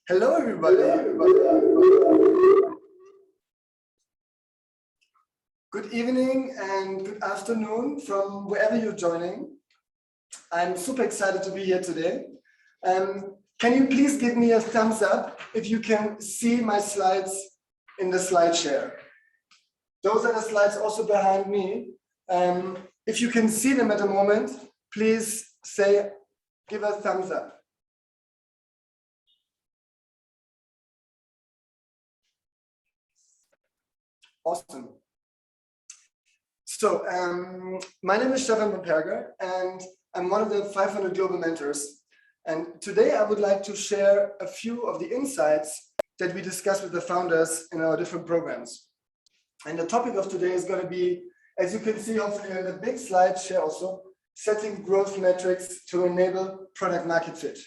Hello, everybody. Good evening and good afternoon from wherever you're joining. I'm super excited to be here today. Can you please give me a thumbs up if you can see my slides in the slide share? Those are the slides also behind me. If you can see them at the moment, please give a thumbs up. Awesome. So my name is Stefan Perger, and I'm one of the 500 Global Mentors. And today I would like to share a few of the insights that we discuss with the founders in our different programs. And the topic of today is going to be, as you can see hopefully in the big slide share also, setting growth metrics to enable product market fit.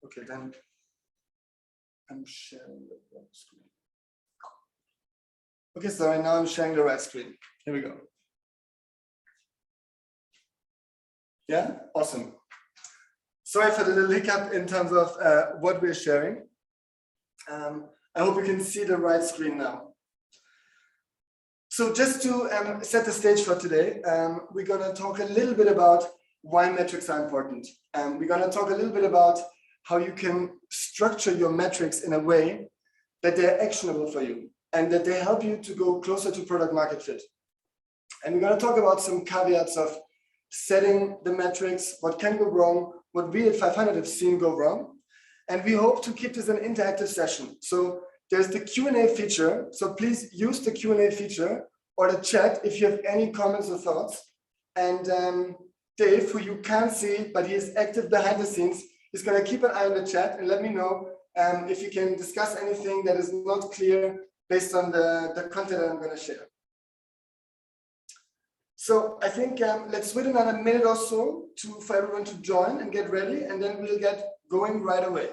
Okay, then I'm sharing the wrong screen. Okay, so right now I'm sharing the right screen. Here we go. Yeah, awesome. Sorry for the little hiccup in terms of what we're sharing. I hope you can see the right screen now. So just to set the stage for today, we're going to talk a little bit about why metrics are important. We're going to talk a little bit about how you can structure your metrics in a way that they're actionable for you and that they help you to go closer to product market fit. And we're going to talk about some caveats of setting the metrics, what can go wrong, what we at 500 have seen go wrong. And we hope to keep this an interactive session. So there's the Q&A feature. So please use the Q&A feature or the chat if you have any comments or thoughts. And Dave, who you can't see, but he is active behind the scenes, is going to keep an eye on the chat and let me know if you can discuss anything that is not clear based on the content that I'm going to share. So I think let's wait another minute or so for everyone to join and get ready, and then we'll get going right away.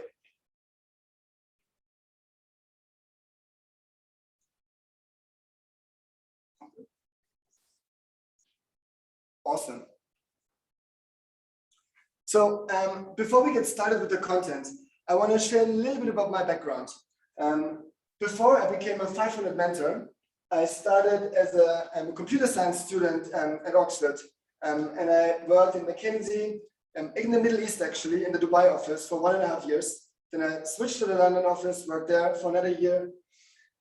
Awesome. So before we get started with the content, I want to share a little bit about my background. Before I became a 500 mentor, I started as a computer science student at Oxford, and I worked in McKinsey, in the Middle East actually, in the Dubai office for 1.5 years. Then I switched to the London office, worked there for another year,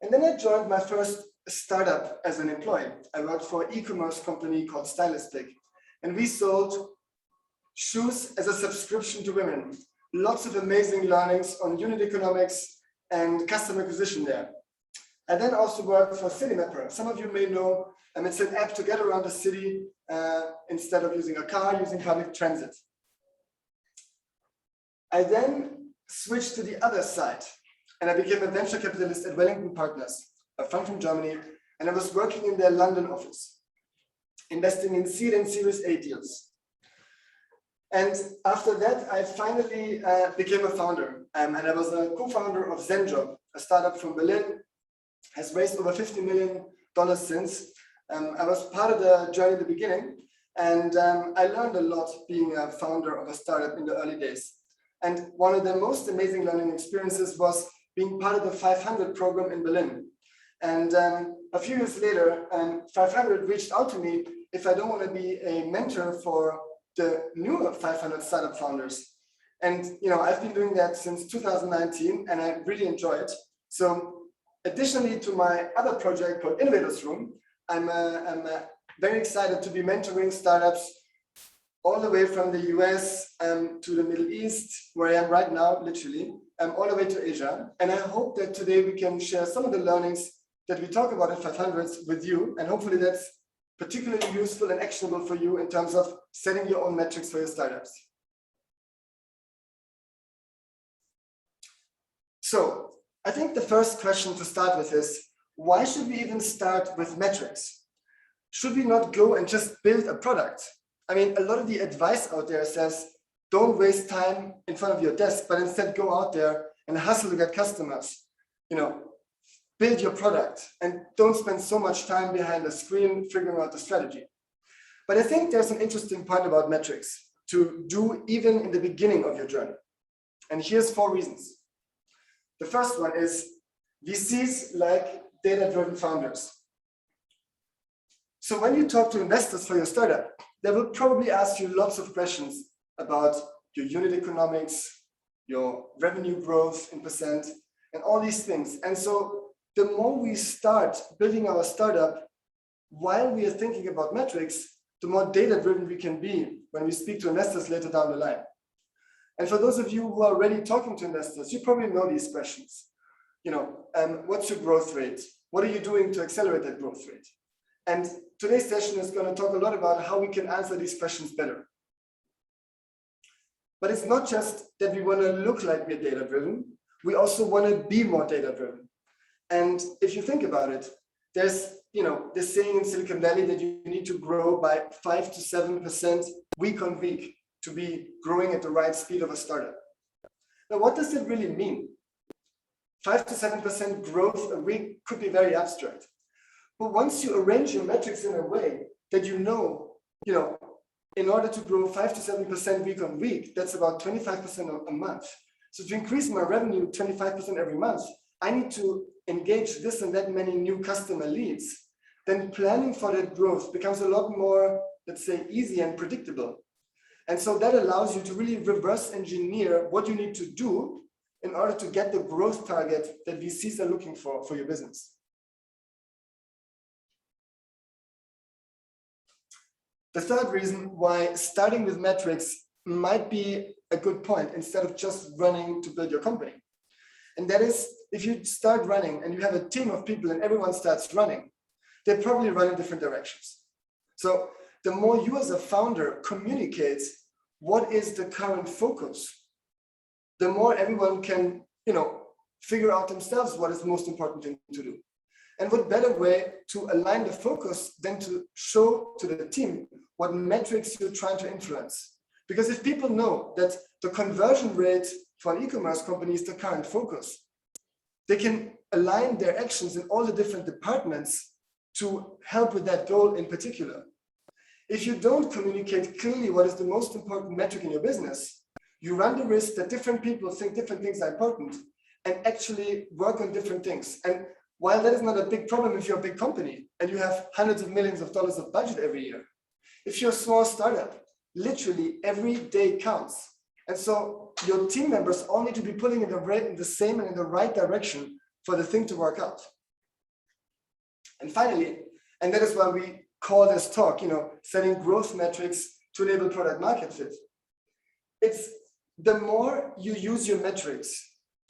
and then I joined my first startup as an employee. I worked for an e-commerce company called Stylistic, and we sold shoes as a subscription to women. Lots of amazing learnings on unit economics and customer acquisition there. I then also worked for CityMapper. Some of you may know, it's an app to get around the city instead of using a car, using public transit. I then switched to the other side, and I became a venture capitalist at Wellington Partners, a fund from Germany, and I was working in their London office, investing in seed and Series A deals. And after that, I finally became a founder, and I was a co-founder of ZenJob, a startup from Berlin, has raised over $50 million since. I was part of the journey at the beginning, and I learned a lot being a founder of a startup in the early days. And one of the most amazing learning experiences was being part of the 500 program in Berlin. And a few years later, 500 reached out to me if I don't want to be a mentor for the newer 500 startup founders. And I've been doing that since 2019, and I really enjoy it. So additionally to my other project called Innovators Room, I'm very excited to be mentoring startups all the way from the US to the Middle East, where I am right now, literally, all the way to Asia. And I hope that today we can share some of the learnings that we talk about at 500s with you, and hopefully that's particularly useful and actionable for you in terms of setting your own metrics for your startups. So I think the first question to start with is, why should we even start with metrics? Should we not go and just build a product? I mean, a lot of the advice out there says, don't waste time in front of your desk, but instead go out there and hustle to get customers. Build your product and don't spend so much time behind the screen figuring out the strategy. But I think there's an interesting point about metrics to do even in the beginning of your journey. And here's 4 reasons. The first one is VCs like data-driven founders. So when you talk to investors for your startup, they will probably ask you lots of questions about your unit economics, your revenue growth in percent, and all these things. And so the more we start building our startup while we are thinking about metrics, the more data-driven we can be when we speak to investors later down the line. And for those of you who are already talking to investors, you probably know these questions. What's your growth rate? What are you doing to accelerate that growth rate? And today's session is going to talk a lot about how we can answer these questions better. But it's not just that we want to look like we're data-driven, we also want to be more data-driven. And if you think about it, there's this saying in Silicon Valley that you need to grow by 5 to 7% week on week to be growing at the right speed of a startup. Now, what does that really mean? 5 to 7% growth a week could be very abstract. But once you arrange your metrics in a way that in order to grow 5 to 7% week on week, that's about 25% a month. So to increase my revenue 25% every month, I need to engage this and that many new customer leads. Then planning for that growth becomes a lot more, let's say, easy and predictable. And so that allows you to really reverse engineer what you need to do in order to get the growth target that VCs are looking for your business. The third reason why starting with metrics might be a good point instead of just running to build your company. And that is, if you start running and you have a team of people and everyone starts running, they probably run in different directions. So the more you as a founder communicate what is the current focus, the more everyone can, figure out themselves what is the most important thing to do. And what better way to align the focus than to show to the team what metrics you're trying to influence. Because if people know that the conversion rate for an e-commerce company is the current focus, they can align their actions in all the different departments to help with that goal in particular. If you don't communicate clearly what is the most important metric in your business, you run the risk that different people think different things are important and actually work on different things. And while that is not a big problem if you're a big company and you have hundreds of millions of dollars of budget every year, if you're a small startup, literally every day counts. And so your team members all need to be pulling in the same and in the right direction for the thing to work out. And finally, and that is why we call this talk, setting growth metrics to enable product market fit. It's the more you use your metrics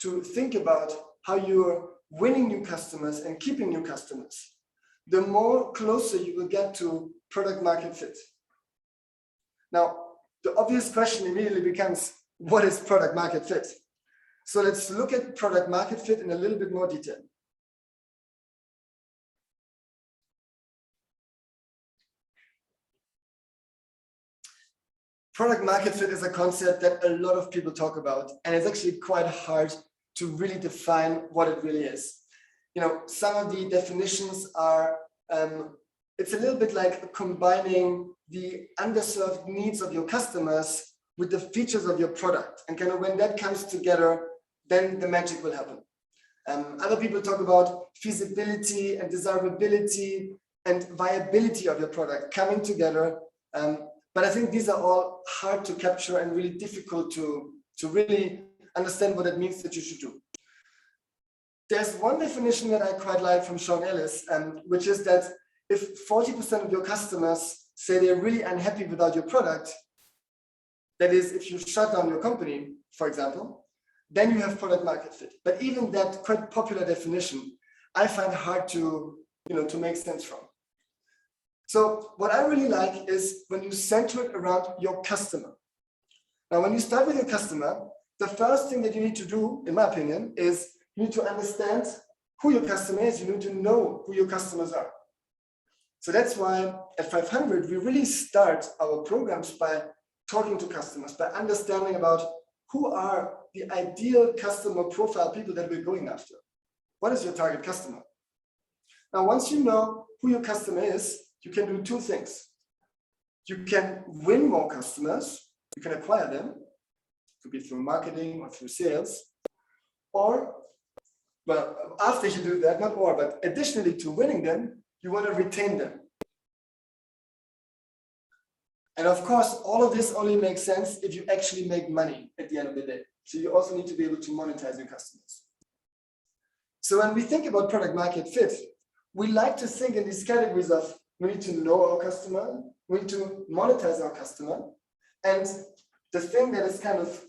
to think about how you're winning new customers and keeping new customers, the more closer you will get to product market fit. Now, the obvious question immediately becomes, what is product market fit? So let's look at product market fit in a little bit more detail. Product market fit is a concept that a lot of people talk about, and it's actually quite hard to really define what it really is. Some of the definitions are, it's a little bit like combining the underserved needs of your customers with the features of your product. And when that comes together, then the magic will happen. Other people talk about feasibility and desirability and viability of your product coming together. But I think these are all hard to capture and really difficult to really understand what it means that you should do. There's one definition that I quite like from Sean Ellis, which is that if 40% of your customers say they're really unhappy without your product, that is, if you shut down your company, for example, then you have product market fit. But even that quite popular definition, I find hard to make sense from. So what I really like is when you center it around your customer. Now, when you start with your customer, the first thing that you need to do, in my opinion, is you need to understand who your customer is. You need to know who your customers are. So that's why at 500, we really start our programs by talking to customers, by understanding about who are the ideal customer profile people that we're going after. What is your target customer? Now, once you know who your customer is, you can do two things. you can win more customers, you can acquire them, it could be through marketing or through sales, or, well, after you do that, not or, but additionally to winning them, you want to retain them. And of course, all of this only makes sense if you actually make money at the end of the day. So you also need to be able to monetize your customers. So when we think about product market fit, we like to think in these categories of we need to know our customer, we need to monetize our customer. And the thing that is kind of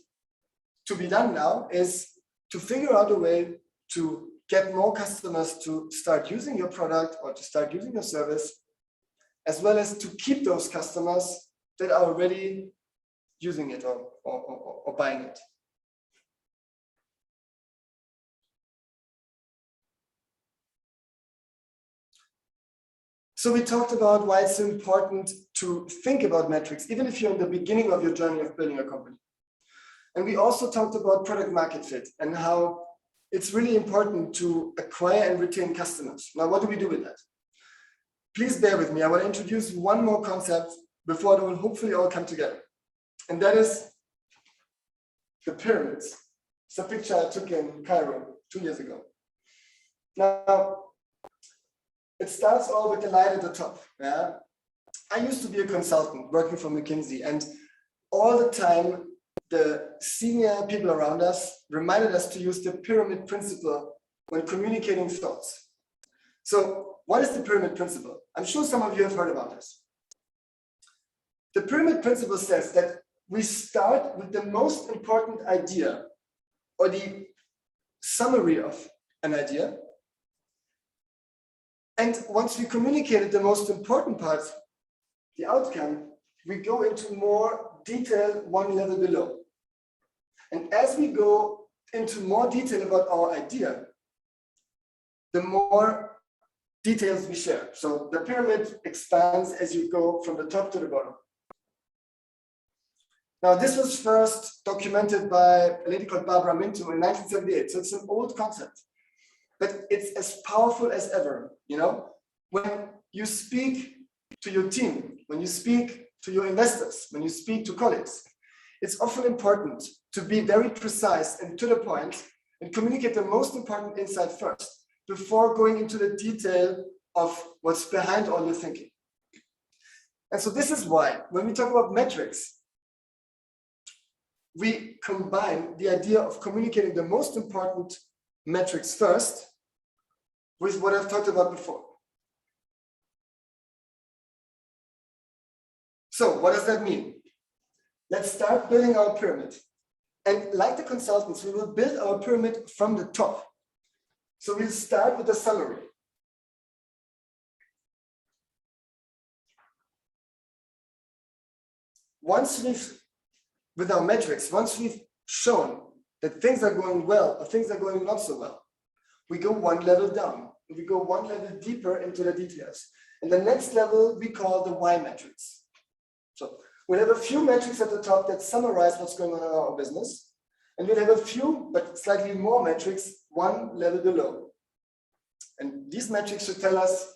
to be done now is to figure out a way to get more customers to start using your product or to start using your service, as well as to keep those customers that are already using it or buying it. So we talked about why it's important to think about metrics, even if you're in the beginning of your journey of building a company. And we also talked about product market fit and how it's really important to acquire and retain customers. Now, what do we do with that? Please bear with me. I want to introduce one more concept before it will hopefully all come together. And that is the pyramids. It's a picture I took in Cairo 2 years ago. Now, it starts all with the light at the top. Yeah? I used to be a consultant working for McKinsey, and all the time, the senior people around us reminded us to use the pyramid principle when communicating thoughts. So what is the pyramid principle? I'm sure some of you have heard about this. The pyramid principle says that we start with the most important idea or the summary of an idea. And once we communicated the most important part, the outcome, we go into more detail one level below. And as we go into more detail about our idea, the more details we share. So the pyramid expands as you go from the top to the bottom. Now, this was first documented by a lady called Barbara Minto in 1978. So it's an old concept, but it's as powerful as ever. You know, when you speak to your team, when you speak to your investors, when you speak to colleagues, it's often important to be very precise and to the point and communicate the most important insight first before going into the detail of what's behind all your thinking. And so this is why when we talk about metrics, we combine the idea of communicating the most important metrics first with what I've talked about before. So what does that mean? Let's start building our pyramid. And like the consultants, we will build our pyramid from the top. So we'll start with the summary. With our metrics, once we've shown that things are going well or things are going not so well, we go one level down. We go one level deeper into the details. And the next level we call the why metrics. So we'll have a few metrics at the top that summarize what's going on in our business. And we'll have a few, but slightly more metrics, one level below. And these metrics should tell us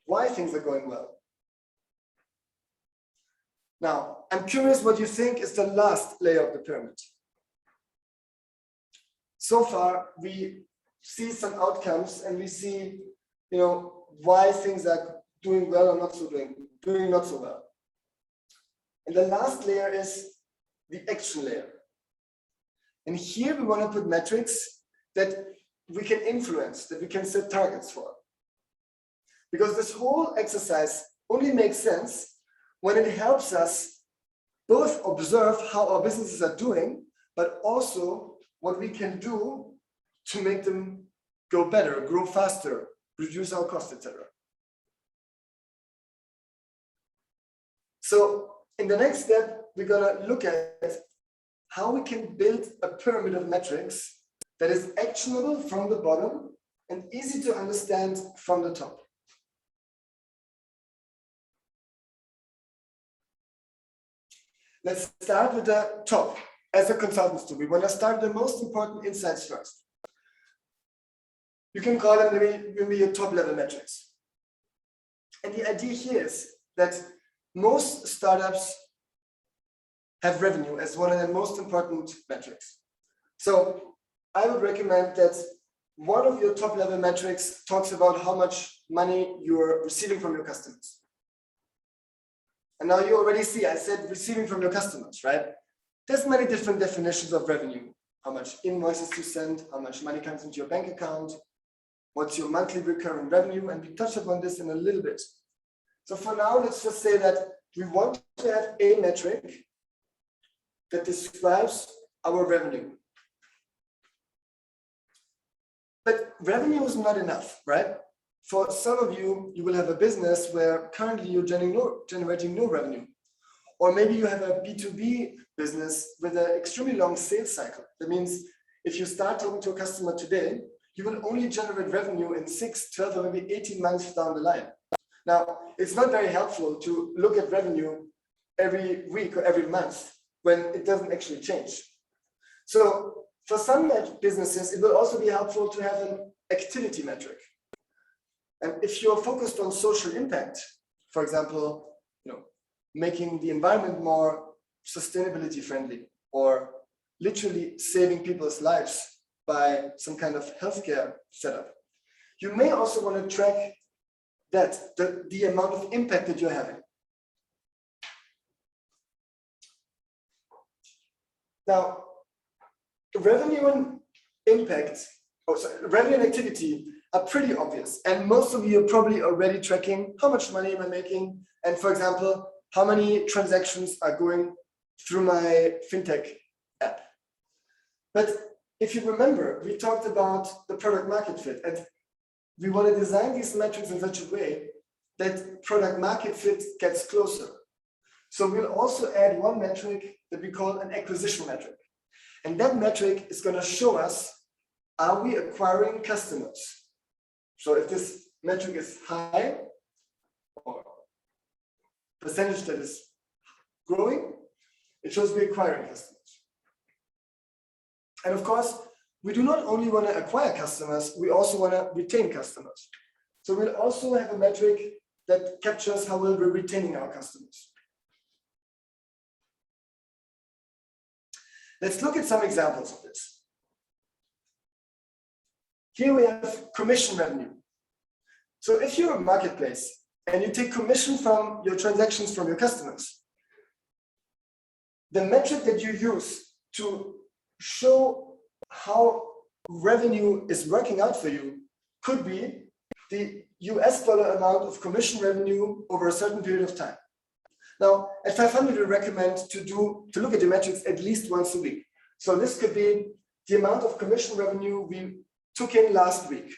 why things are going well. Now, I'm curious what you think is the last layer of the pyramid. So far, we see some outcomes and we see, why things are doing well or not so doing not so well. And the last layer is the action layer. And here we want to put metrics that we can influence, that we can set targets for. Because this whole exercise only makes sense when it helps us both observe how our businesses are doing, but also what we can do to make them go better, grow faster, reduce our costs, etc. So in the next step, we're going to look at how we can build a pyramid of metrics that is actionable from the bottom and easy to understand from the top. Let's start with the top. As a consultants do, we want to start the most important insights first. You can call them maybe your top level metrics. And the idea here is that most startups have revenue as one of the most important metrics. So I would recommend that one of your top level metrics talks about how much money you're receiving from your customers. And now you already see, I said receiving from your customers, right? There's many different definitions of revenue. How much invoices you send, how much money comes into your bank account, what's your monthly recurring revenue, and we touch upon this in a little bit. So for now, let's just say that we want to have a metric that describes our revenue. But revenue is not enough, right? For some of you, you will have a business where currently you're generating no revenue. Or maybe you have a B2B business with an extremely long sales cycle. That means if you start talking to a customer today, you will only generate revenue in 6, 12, or maybe 18 months down the line. Now, it's not very helpful to look at revenue every week or every month when it doesn't actually change. So for some businesses, it will also be helpful to have an activity metric. And if you're focused on social impact, for example, making the environment more sustainability friendly, or literally saving people's lives by some kind of healthcare setup, you may also want to track that, the amount of impact that you're having. Now, revenue and impact, revenue and activity are pretty obvious. And most of you are probably already tracking how much money am I making? And for example, how many transactions are going through my fintech app? But if you remember, we talked about the product market fit, and we want to design these metrics in such a way that product market fit gets closer. So we'll also add one metric that we call an acquisition metric. And that metric is going to show us, are we acquiring customers? So if this metric is high, or percentage that is growing, it shows we're acquiring customers. And of course, we do not only want to acquire customers, we also want to retain customers. So we'll also have a metric that captures how well we're retaining our customers. Let's look at some examples of this. Here we have commission revenue. So if you're a marketplace and you take commission from your transactions from your customers, the metric that you use to show how revenue is working out for you could be the US dollar amount of commission revenue over a certain period of time. Now, at 500, we recommend to look at the metrics at least once a week. So this could be the amount of commission revenue we took in last week.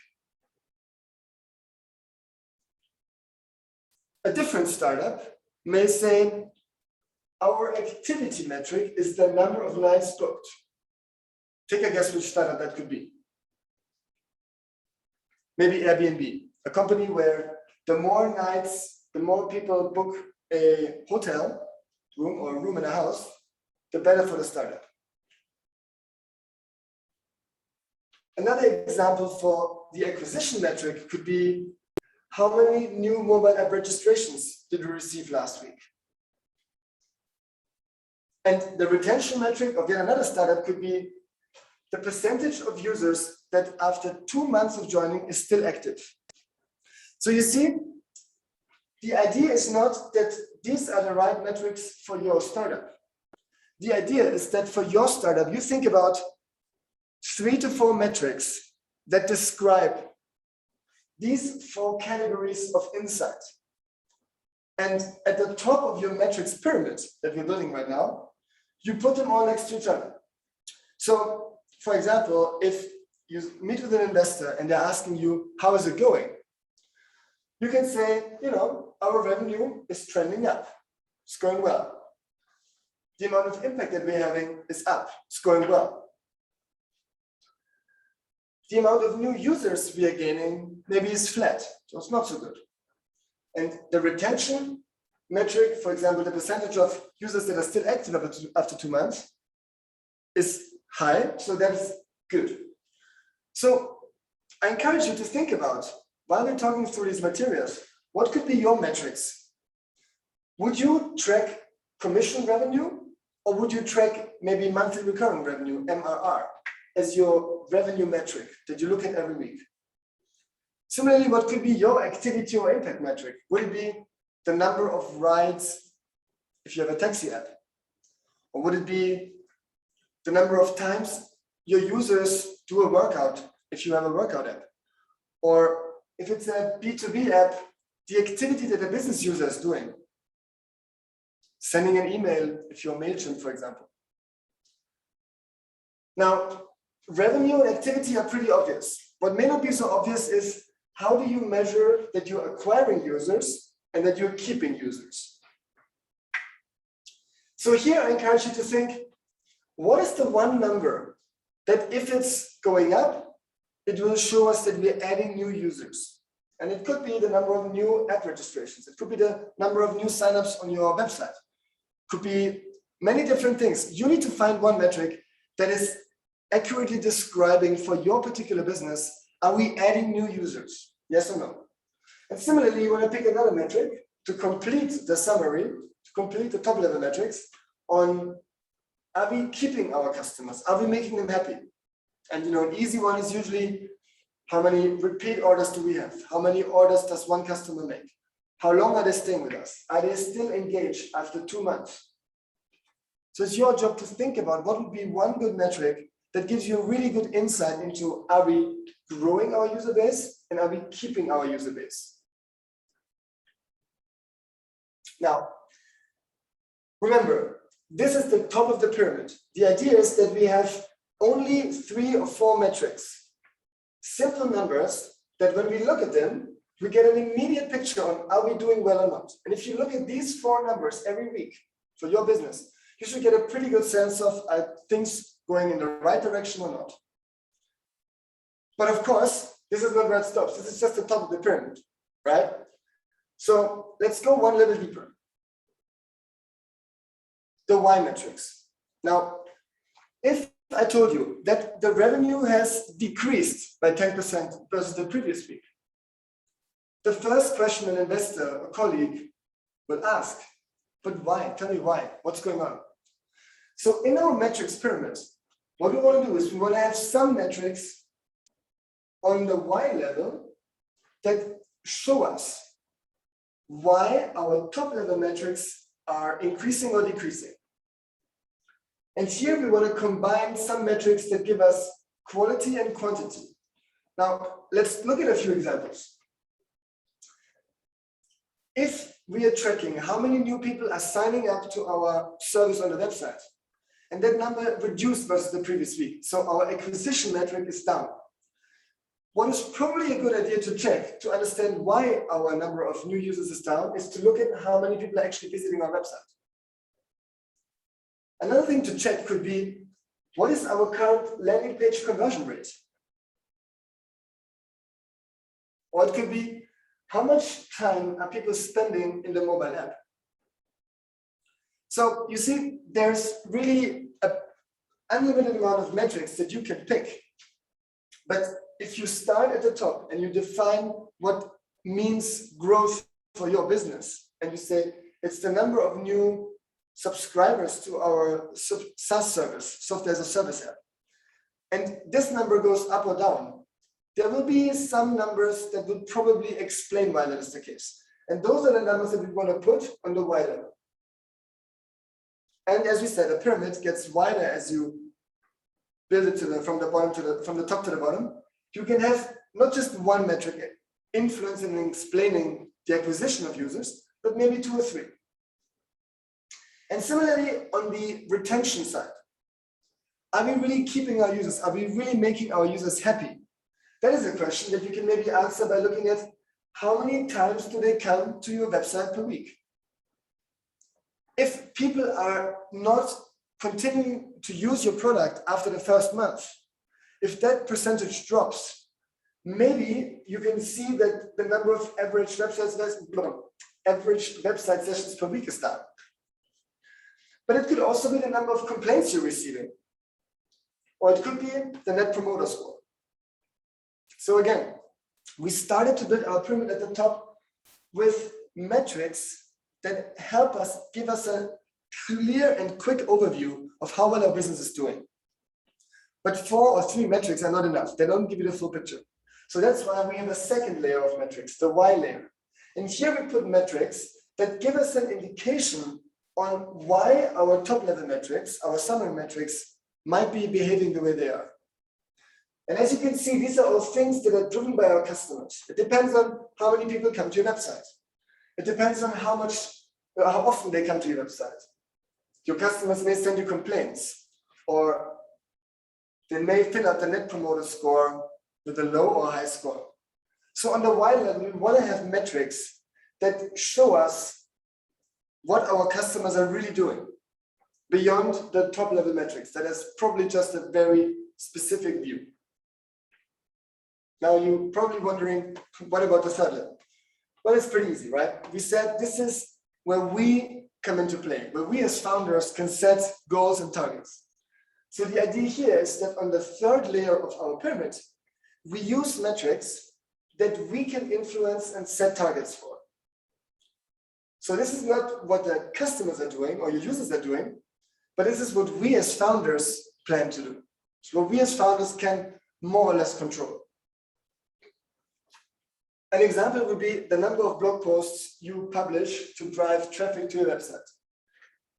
A different startup may say, our activity metric is the number of nights booked. Take a guess which startup that could be. Maybe Airbnb, a company where the more nights, the more people book a hotel room or a room in a house, the better for the startup. Another example for the acquisition metric could be, how many new mobile app registrations did we receive last week? And the retention metric of yet another startup could be the percentage of users that after 2 months of joining is still active. So you see, the idea is not that these are the right metrics for your startup. The idea is that for your startup, you think about 3 to 4 metrics that describe these 4 categories of insight. And at the top of your metrics pyramid that we're building right now, you put them all next to each other. So, for example, if you meet with an investor and they're asking you, how is it going? You can say, our revenue is trending up. It's going well. The amount of impact that we're having is up. It's going well. The amount of new users we are gaining maybe is flat, so it's not so good. And the retention metric, for example, the percentage of users that are still active after 2 months is high, so that's good. So I encourage you to think about, while we're talking through these materials, what could be your metrics? Would you track commission revenue, or would you track maybe monthly recurring revenue, MRR, as your revenue metric that you look at every week? Similarly, what could be your activity or impact metric? Would it be the number of rides if you have a taxi app? Or would it be the number of times your users do a workout if you have a workout app? Or if it's a B2B app, the activity that a business user is doing. Sending an email if you're MailChimp, for example. Now, revenue and activity are pretty obvious. What may not be so obvious is how do you measure that you're acquiring users and that you're keeping users? So here I encourage you to think, what is the one number that if it's going up, it will show us that we're adding new users? And it could be the number of new app registrations. It could be the number of new signups on your website. Could be many different things. You need to find one metric that is accurately describing for your particular business, are we adding new users? Yes or no? And similarly, you want to pick another metric to complete the summary, to complete the top level metrics on, are we keeping our customers? Are we making them happy? And an easy one is usually, how many repeat orders do we have? How many orders does one customer make? How long are they staying with us? Are they still engaged after 2 months? So it's your job to think about what would be one good metric that gives you a really good insight into, are we growing our user base and are we keeping our user base? Now, remember, this is the top of the pyramid. The idea is that we have only 3 or 4 metrics, simple numbers that when we look at them, we get an immediate picture on are we doing well or not. And if you look at these 4 numbers every week for your business, you should get a pretty good sense of are things going in the right direction or not. But of course, this is not where it stops. This is just the top of the pyramid, right? So let's go one level deeper. The Y metrics. Now, if I told you that the revenue has decreased by 10% versus the previous week, the first question an investor or colleague will ask, but why? Tell me why. What's going on? So in our metrics pyramid, what we want to do is we want to have some metrics on the Y level that show us why our top level metrics are increasing or decreasing. And here we want to combine some metrics that give us quality and quantity. Now, let's look at a few examples. If we are tracking how many new people are signing up to our service on the website, and that number reduced versus the previous week, so our acquisition metric is down, what is probably a good idea to check to understand why our number of new users is down is to look at how many people are actually visiting our website. Another thing to check could be, what is our current landing page conversion rate? Or it could be, how much time are people spending in the mobile app? So you see, there's really an unlimited amount of metrics that you can pick. But if you start at the top and you define what means growth for your business, and you say it's the number of new subscribers to our SaaS service, software as a service app, and this number goes up or down, there will be some numbers that will probably explain why that is the case. And those are the numbers that we want to put on the Y level. And as we said, the pyramid gets wider as you build it from the top to the bottom. You can have not just one metric influencing and explaining the acquisition of users, but maybe 2 or 3. And similarly, on the retention side, are we really keeping our users? Are we really making our users happy? That is a question that you can maybe answer by looking at how many times do they come to your website per week? If people are not continuing to use your product after the first month, if that percentage drops, maybe you can see that the number of average website sessions per week is down. But it could also be the number of complaints you're receiving, or it could be the Net Promoter Score. So again, we started to build our pyramid at the top with metrics that help us give us a clear and quick overview of how well our business is doing. But 4 or 3 metrics are not enough. They don't give you the full picture. So that's why we have a second layer of metrics, the why layer. And here we put metrics that give us an indication on why our top level metrics, our summary metrics, might be behaving the way they are. And as you can see, these are all things that are driven by our customers. It depends on how many people come to your website. It depends on how often they come to your website. Your customers may send you complaints, or they may fill out the Net Promoter Score with a low or high score. So on the why level, we want to have metrics that show us what our customers are really doing beyond the top level metrics. That is probably just a very specific view. Now you're probably wondering, what about the third level? Well, it's pretty easy, right? We said this is where we come into play, where we as founders can set goals and targets. So the idea here is that on the third layer of our pyramid, we use metrics that we can influence and set targets for. So this is not what the customers are doing or your users are doing, but this is what we as founders plan to do. So what we as founders can more or less control. An example would be the number of blog posts you publish to drive traffic to your website.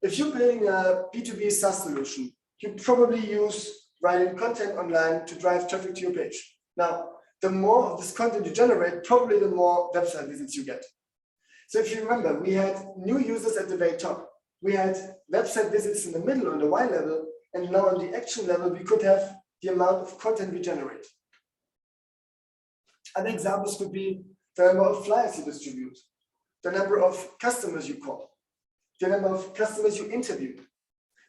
If you're building a B2B SaaS solution, you probably use writing content online to drive traffic to your page. Now, the more of this content you generate, probably the more website visits you get. So if you remember, we had new users at the very top. We had website visits in the middle on the Y level, and now on the action level, we could have the amount of content we generate. Other examples could be the number of flyers you distribute, the number of customers you call, the number of customers you interview,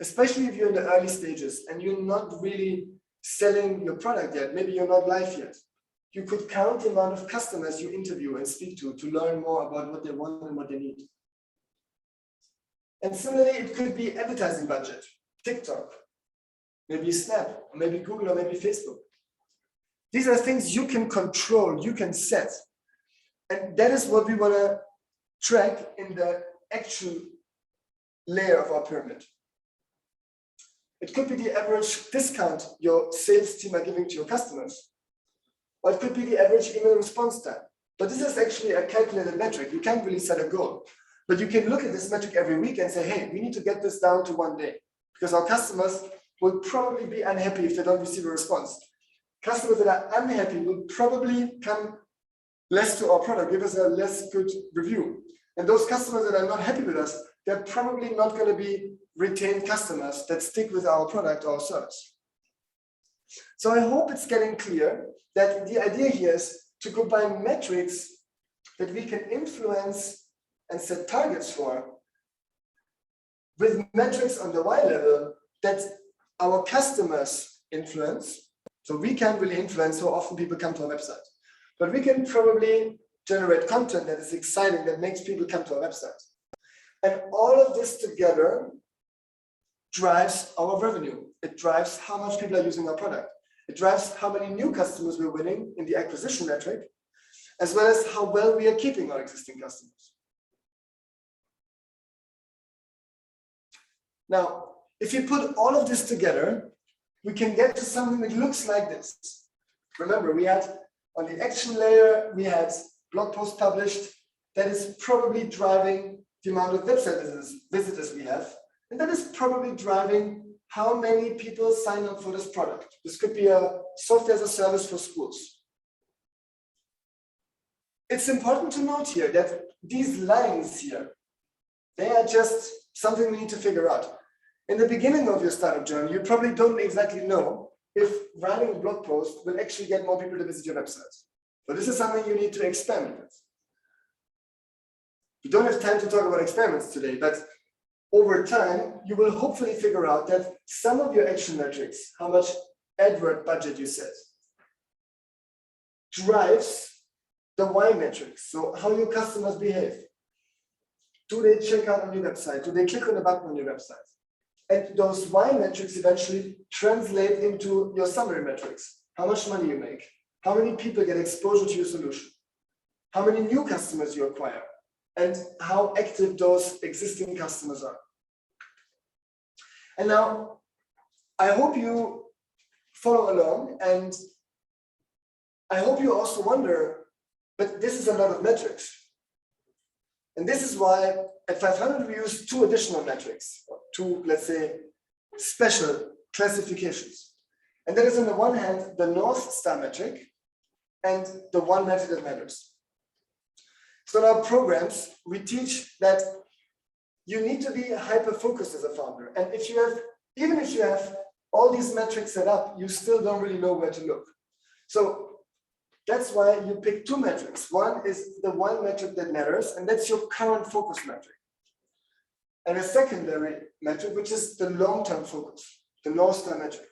especially if you're in the early stages and you're not really selling your product yet, maybe you're not live yet. You could count the amount of customers you interview and speak to learn more about what they want and what they need. And similarly, it could be advertising budget, TikTok, maybe Snap, or maybe Google, or maybe Facebook. These are things you can control, you can set. And that is what we want to track in the action layer of our pyramid. It could be the average discount your sales team are giving to your customers. Or it could be the average email response time. But this is actually a calculated metric. You can't really set a goal. But you can look at this metric every week and say, hey, we need to get this down to 1 day. Because our customers will probably be unhappy if they don't receive a response. Customers that are unhappy will probably come less to our product, give us a less good review. And those customers that are not happy with us, they're probably not going to be retained customers that stick with our product or service. So I hope it's getting clear that the idea here is to combine metrics that we can influence and set targets for with metrics on the Y level that our customers influence. So we can't really influence how often people come to our website, but we can probably generate content that is exciting, that makes people come to our website. And all of this together drives our revenue. It drives how much people are using our product. It drives how many new customers we're winning in the acquisition metric, as well as how well we are keeping our existing customers. Now, if you put all of this together, we can get to something that looks like this. Remember, we had on the action layer, we had blog posts published. That is probably driving the amount of website visitors we have. And that is probably driving how many people sign up for this product. This could be a software as a service for schools. It's important to note here that these lines here, they are just something we need to figure out. In the beginning of your startup journey, you probably don't exactly know if writing a blog post will actually get more people to visit your website. But this is something you need to experiment with. We don't have time to talk about experiments today, but over time, you will hopefully figure out that some of your action metrics, how much AdWord budget you set, drives the Y metrics, so how your customers behave. Do they check out on your website? Do they click on the button on your website? And those Y metrics eventually translate into your summary metrics. How much money you make? How many people get exposure to your solution? How many new customers you acquire? and how active those existing customers are. And now, I hope you follow along, and I hope you also wonder, but this is a lot of metrics. And this is why at 500 we use two additional metrics, two, let's say, special classifications. And that is on the one hand, the North Star metric and the one metric that matters. So in our programs, we teach that you need to be hyper-focused as a founder. And if you have, even if you have all these metrics set up, you still don't really know where to look. So that's why you pick two metrics. One is the one metric that matters, and that's your current focus metric. And a secondary metric, which is the long-term focus, the North Star metric.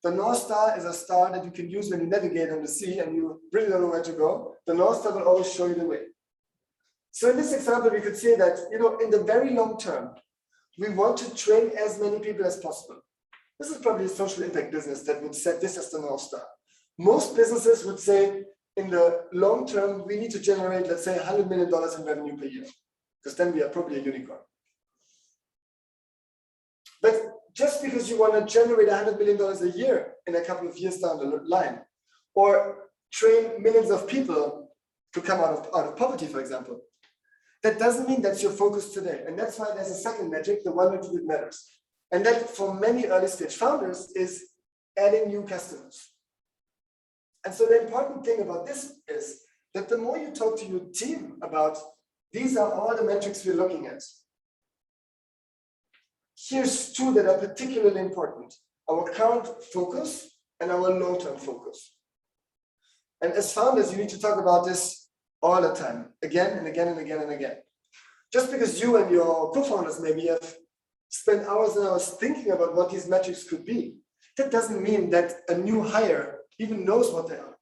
The North Star is a star that you can use when you navigate on the sea and you really don't know where to go. The North Star will always show you the way. So in this example, we could say that, in the very long term, we want to train as many people as possible. This is probably a social impact business that would set this as the North Star. Most businesses would say, in the long term, we need to generate, let's say, $100 million in revenue per year, because then we are probably a unicorn. But just because you want to generate $100 million a year in a couple of years down the line, or train millions of people to come out of poverty, for example, that doesn't mean that's your focus today. And that's why there's a second metric, the one metric that matters. And that for many early stage founders is adding new customers. And so the important thing about this is that the more you talk to your team about, these are all the metrics we're looking at. Here's two that are particularly important: our current focus and our long-term focus. And as founders, you need to talk about this all the time, again and again and again and again. Just because you and your co-founders maybe have spent hours and hours thinking about what these metrics could be, that doesn't mean that a new hire even knows what they are.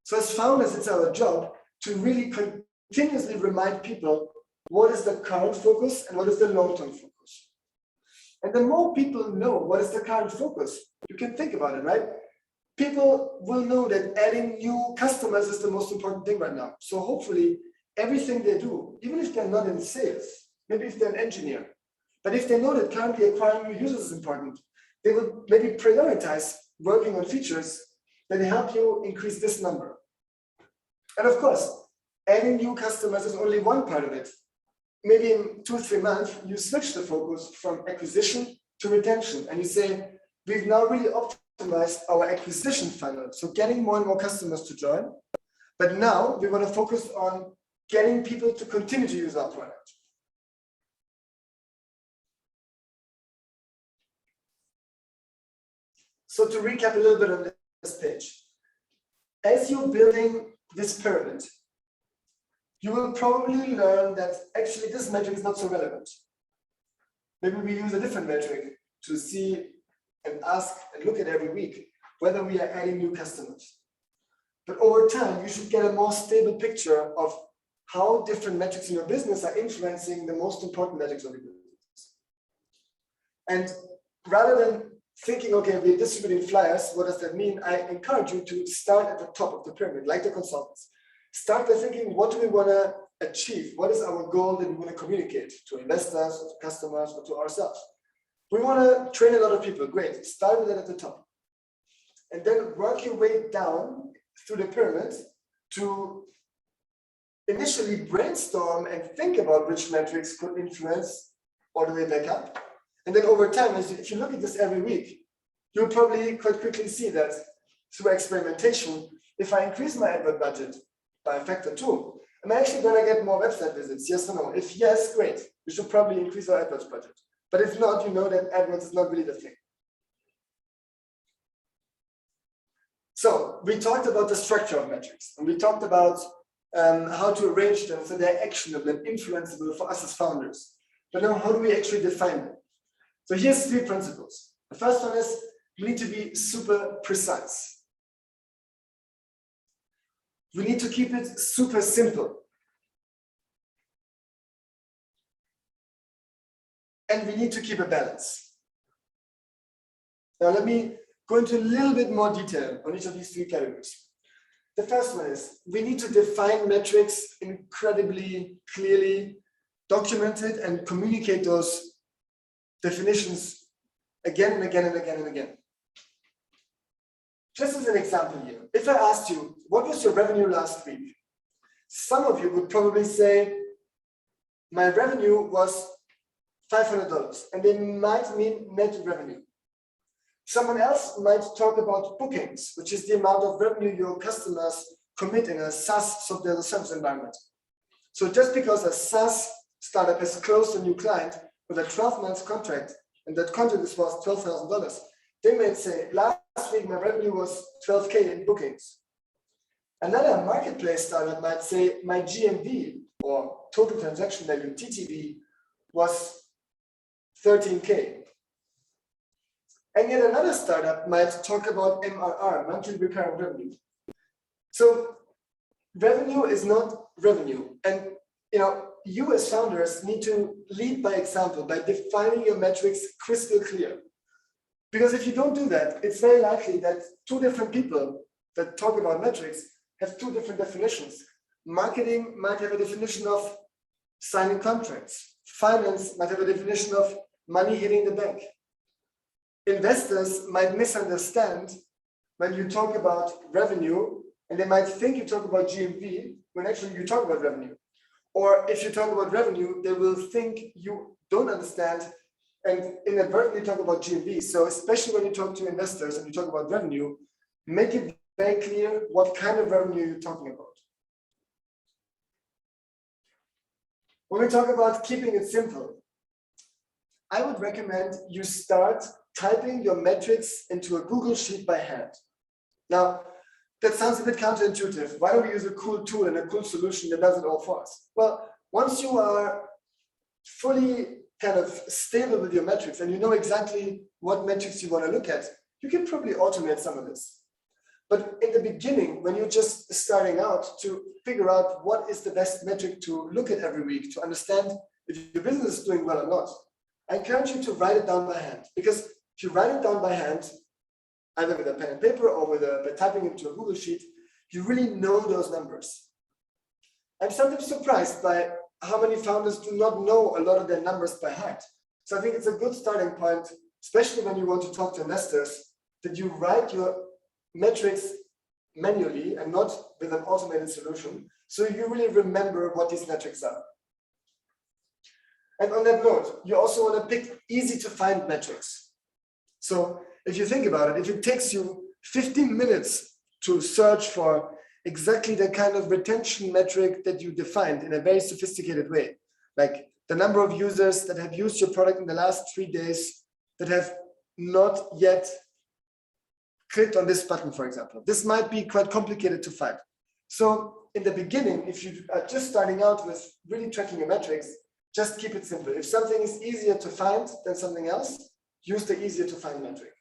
So as founders, it's our job to really continuously remind people what is the current focus and what is the long-term focus. And the more people know what is the current focus, you can think about it, right? People will know that adding new customers is the most important thing right now. So hopefully everything they do, even if they're not in sales, maybe if they're an engineer, but if they know that currently acquiring new users is important, they will maybe prioritize working on features that help you increase this number. And of course, adding new customers is only one part of it. Maybe in 2 or 3 months, you switch the focus from acquisition to retention. And you say, we've now really optimized our acquisition funnel. So getting more and more customers to join. But now we want to focus on getting people to continue to use our product. So to recap a little bit on this page, as you're building this pyramid, you will probably learn that actually this metric is not so relevant. Maybe we use a different metric to see and ask and look at every week whether we are adding new customers. But over time, you should get a more stable picture of how different metrics in your business are influencing the most important metrics of your business. And rather than thinking, okay, we're distributing flyers, what does that mean? I encourage you to start at the top of the pyramid, like the consultants. Start by thinking, what do we want to achieve? What is our goal that we want to communicate to investors, or to customers, or to ourselves? We want to train a lot of people. Great. Start with that at the top. And then work your way down through the pyramid to initially brainstorm and think about which metrics could influence all the way back up. And then over time, if you look at this every week, you'll probably quite quickly see that through experimentation, if I increase my advert budget by a factor 2, am I actually going to get more website visits? Yes or no? If yes, great. We should probably increase our AdWords budget. But if not, you know that AdWords is not really the thing. So we talked about the structure of metrics, and we talked about how to arrange them so they're actionable and influenceable for us as founders. But now, how do we actually define them? So here's 3 principles. The first one is we need to be super precise. We need to keep it super simple. And we need to keep a balance. Now let me go into a little bit more detail on each of these 3 categories. The first one is we need to define metrics incredibly clearly, documented, and communicate those definitions again and again and again and again. Just as an example here, if I asked you, what was your revenue last week? Some of you would probably say, my revenue was $500, and they might mean net revenue. Someone else might talk about bookings, which is the amount of revenue your customers commit in a SaaS software as a service environment. So just because a SaaS startup has closed a new client with a 12-month contract, and that contract is worth $12,000, they may say, last week my revenue was 12K in bookings. Another marketplace startup might say, my GMV, or total transaction value, TTV, was 13K. And yet another startup might talk about MRR, monthly recurring revenue. So revenue is not revenue. And you as founders need to lead by example by defining your metrics crystal clear. Because if you don't do that, it's very likely that two different people that talk about metrics have two different definitions. Marketing might have a definition of signing contracts. Finance might have a definition of money hitting the bank. Investors might misunderstand when you talk about revenue, and they might think you talk about GMV when actually you talk about revenue. Or if you talk about revenue, they will think you don't understand and inadvertently talk about GMV. So especially when you talk to investors and you talk about revenue, make it very clear what kind of revenue you're talking about. When we talk about keeping it simple, I would recommend you start typing your metrics into a Google Sheet by hand. Now, that sounds a bit counterintuitive. Why don't we use a cool tool and a cool solution that does it all for us? Well, once you are fully kind of stable with your metrics and you know exactly what metrics you want to look at, you can probably automate some of this. But in the beginning, when you're just starting out to figure out what is the best metric to look at every week to understand if your business is doing well or not, I encourage you to write it down by hand. Because if you write it down by hand, either with a pen and paper or by typing into a Google Sheet, you really know those numbers. I'm sometimes surprised by how many founders do not know a lot of their numbers by heart. So I think it's a good starting point, especially when you want to talk to investors, that you write your metrics manually and not with an automated solution, so you really remember what these metrics are. And on that note, you also want to pick easy to find metrics. So if you think about it, if it takes you 15 minutes to search for exactly the kind of retention metric that you defined in a very sophisticated way, like the number of users that have used your product in the last 3 days that have not yet clicked on this button, for example. This might be quite complicated to find. So in the beginning, if you are just starting out with really tracking your metrics, just keep it simple. If something is easier to find than something else, use the easier to find metric.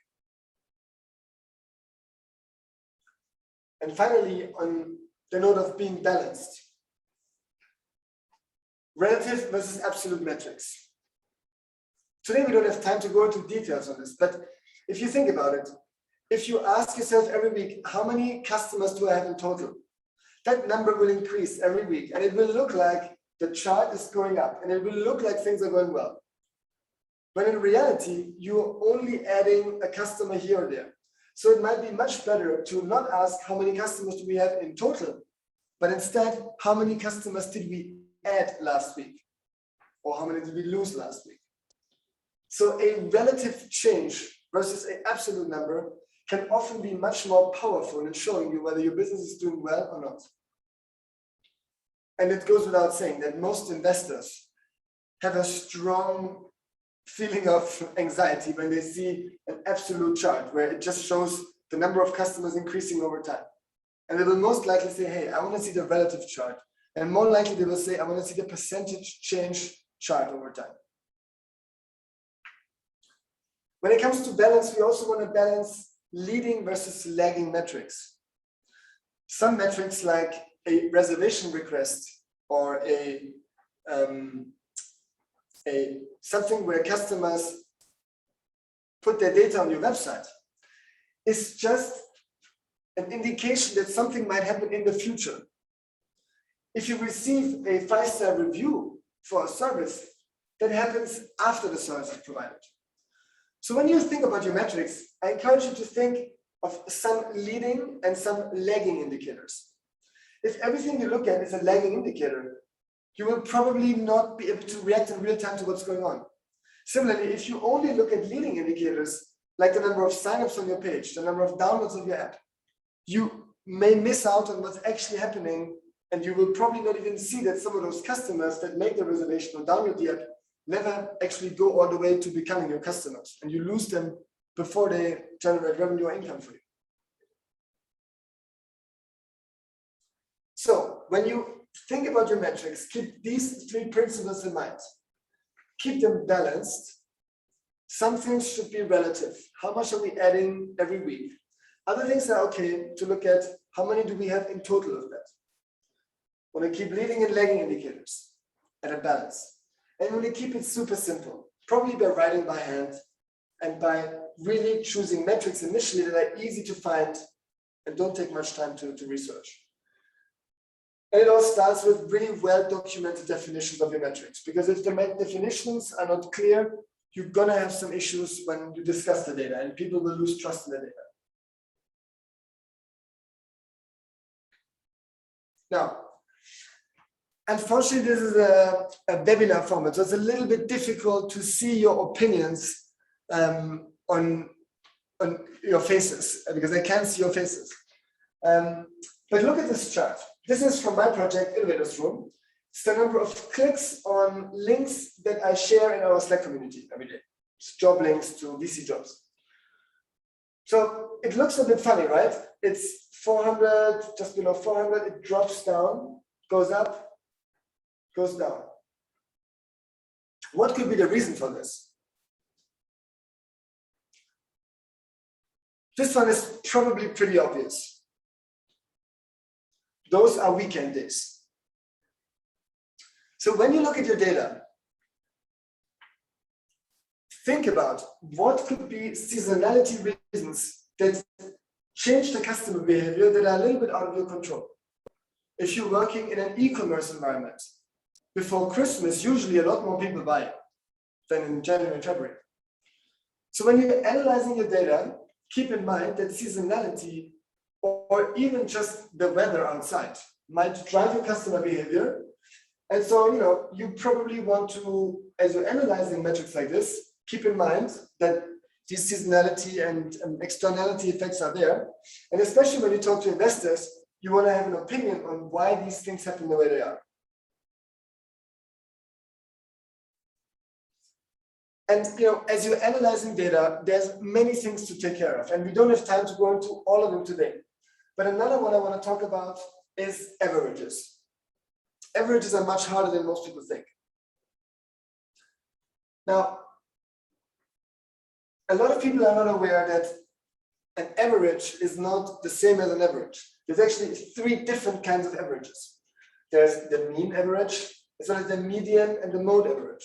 And finally, on the note of being balanced, relative versus absolute metrics. Today, we don't have time to go into details on this, but if you think about it, if you ask yourself every week, how many customers do I have in total? That number will increase every week, and it will look like the chart is going up, and it will look like things are going well. But in reality, you're only adding a customer here or there. So it might be much better to not ask how many customers do we have in total, but instead, how many customers did we add last week? Or how many did we lose last week? So a relative change versus an absolute number can often be much more powerful in showing you whether your business is doing well or not. And it goes without saying that most investors have a strong feeling of anxiety when they see an absolute chart where it just shows the number of customers increasing over time. And they will most likely say, hey, I want to see the relative chart. And more likely they will say, I want to see the percentage change chart over time. When it comes to balance, we also want to balance leading versus lagging metrics. Some metrics like a reservation request or something where customers put their data on your website is just an indication that something might happen in the future. If you receive a 5-star review for a service, that happens after the service is provided. So when you think about your metrics, I encourage you to think of some leading and some lagging indicators. If everything you look at is a lagging indicator, you will probably not be able to react in real time to what's going on. Similarly, if you only look at leading indicators, like the number of signups on your page, the number of downloads of your app, you may miss out on what's actually happening, and you will probably not even see that some of those customers that make the reservation or download the app never actually go all the way to becoming your customers, and you lose them before they generate revenue or income for you. So when you think about your metrics, keep these 3 principles in mind. Keep them balanced. Some things should be relative. How much are we adding every week? Other things are okay to look at. How many do we have in total of that? Want to keep leading and lagging indicators at a balance. And you want to keep it super simple, probably by writing by hand and by really choosing metrics initially that are easy to find and don't take much time to research. And it all starts with really well-documented definitions of your metrics, because if the definitions are not clear, you're going to have some issues when you discuss the data, and people will lose trust in the data. Now, unfortunately, this is a webinar format, so it's a little bit difficult to see your opinions on your faces, because I can't see your faces. But look at this chart. This is from my project, Innovators Room. It's the number of clicks on links that I share in our Slack community every day. It's job links to VC jobs. So it looks a bit funny, right? It's 400, just below 400, it drops down, goes up, goes down. What could be the reason for this? This one is probably pretty obvious. Those are weekend days. So when you look at your data, think about what could be seasonality reasons that change the customer behavior that are a little bit out of your control. If you're working in an e-commerce environment, before Christmas, usually a lot more people buy than in January and February. So when you're analyzing your data, keep in mind that seasonality or even just the weather outside might drive your customer behavior. And so, you probably want to, as you're analyzing metrics like this, keep in mind that these seasonality and externality effects are there. And especially when you talk to investors, you want to have an opinion on why these things happen the way they are. And as you're analyzing data, there's many things to take care of, and we don't have time to go into all of them today. But another one I want to talk about is averages. Averages are much harder than most people think. Now, a lot of people are not aware that an average is not the same as an average. There's actually 3 different kinds of averages. There's the mean average, as well as the median and the mode average.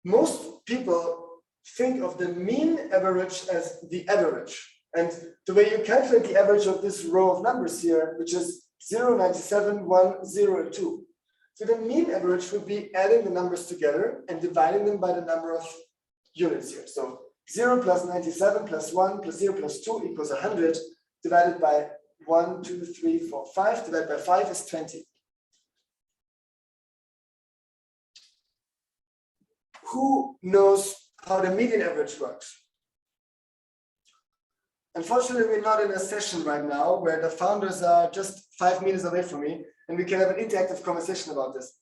Most people think of the mean average as the average. And the way you calculate the average of this row of numbers here, which is 0, 97, 1, 0, and 2. So the mean average would be adding the numbers together and dividing them by the number of units here. So 0 plus 97 plus 1 plus 0 plus 2 equals 100, divided by 1, 2, 3, 4, 5, divided by 5 is 20. Who knows how the median average works? Unfortunately, we're not in a session right now where the founders are just 5 meters away from me and we can have an interactive conversation about this.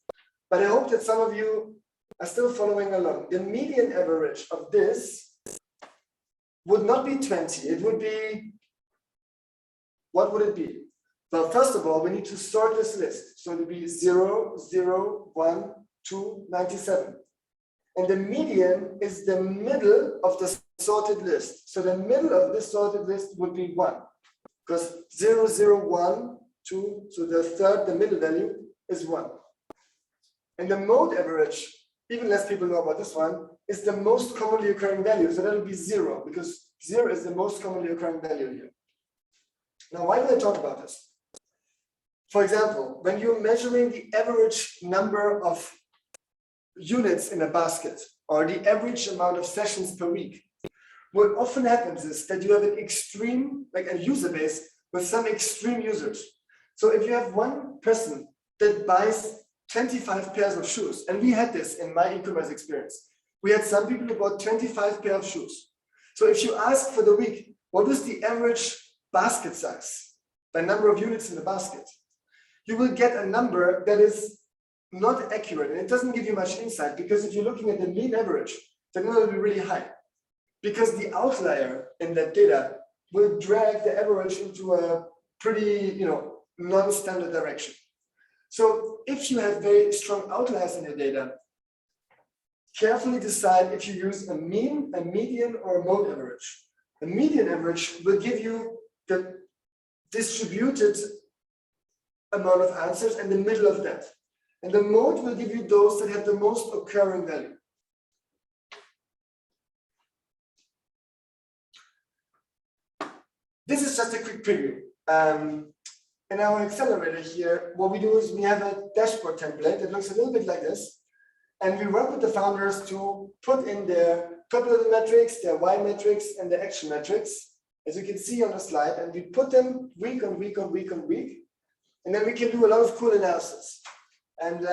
But I hope that some of you are still following along. The median average of this would not be 20. It would be, what would it be? Well, first of all, we need to sort this list. So it would be 0, 0, 1, 2, 97. And the median is the middle of the sorted list. So the middle of this sorted list would be 1, because 0, 0, 1, 2, so the third, the middle value is 1. And the mode average, even less people know about this one, is the most commonly occurring value. So that will be 0, because 0 is the most commonly occurring value here. Now, why do I talk about this? For example, when you're measuring the average number of units in a basket or the average amount of sessions per week, what often happens is that you have an extreme, like a user base with some extreme users. So if you have one person that buys 25 pairs of shoes, and we had this in my e-commerce experience, we had some people who bought 25 pairs of shoes. So if you ask for the week, what was the average basket size, the number of units in the basket, you will get a number that is not accurate, and it doesn't give you much insight, because if you're looking at the mean average, the number will be really high, because the outlier in that data will drag the average into a pretty, non-standard direction. So if you have very strong outliers in your data, carefully decide if you use a mean, a median, or a mode average. The median average will give you the distributed amount of answers and the middle of that. And the mode will give you those that have the most occurring value. This is just a quick preview. In our accelerator here, what we do is we have a dashboard template that looks a little bit like this. And we work with the founders to put in their top level metrics, their Y metrics, and their action metrics, as you can see on the slide. And we put them week on week on week on week. And then we can do a lot of cool analysis. And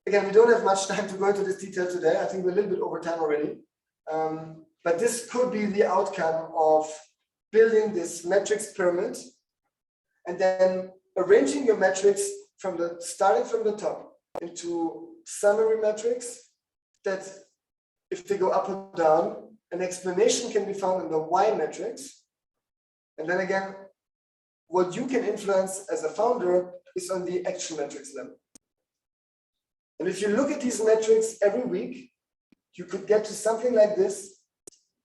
again, we don't have much time to go into this detail today. I think we're a little bit over time already. But this could be the outcome of building this metrics pyramid and then arranging your metrics starting from the top into summary metrics that, if they go up or down, an explanation can be found in the Y metrics. And then again, what you can influence as a founder is on the action metrics level. And if you look at these metrics every week, you could get to something like this,